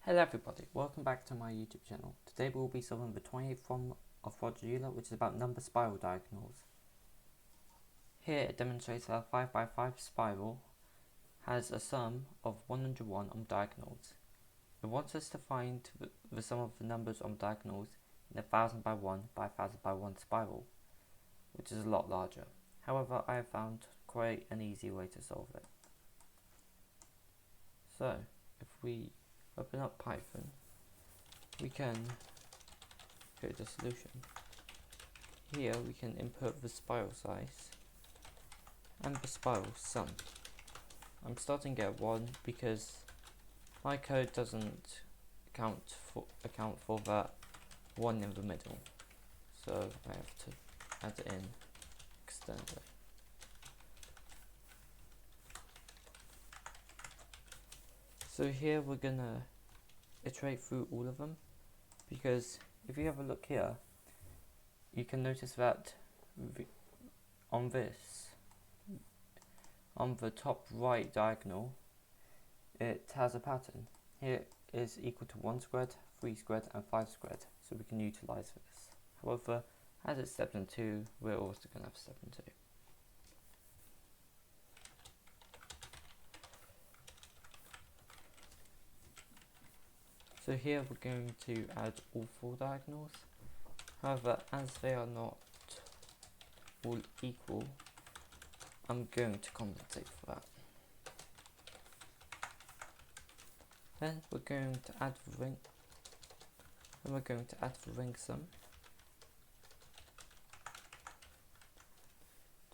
Hello everybody, welcome back to my YouTube channel. Today we will be solving the 28th problem of Roger Euler, which is about number spiral diagonals. Here it demonstrates that a 5x5 spiral has a sum of 101 on diagonals. It wants us to find the sum of the numbers on diagonals in a 1000 by 1 by 1000 by 1 spiral, which is a lot larger. However, I have found quite an easy way to solve it. So, if we open up Python, we can create a solution. Here we can input the spiral size and the spiral sum. I'm starting at 1 because my code doesn't account for that 1 in the middle, so I have to add it in externally. So here we're gonna iterate through all of them, because if you have a look here, you can notice that on the top right diagonal, it has a pattern. Here is equal to 1 squared, 3 squared and 5 squared, so we can utilize this. However, as it's step in 2, we're also going to have step in 2. So here we're going to add all 4 diagonals. However, as they are not all equal, I'm going to compensate for that. Then we're going to add the ring. Then we're going to add the ring sum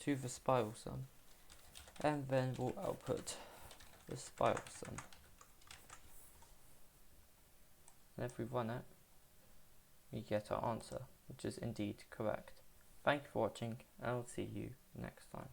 to the spiral sum, and then we'll output the spiral sum. And if we run it, we get our answer, which is indeed correct. Thank you for watching, and I'll see you next time.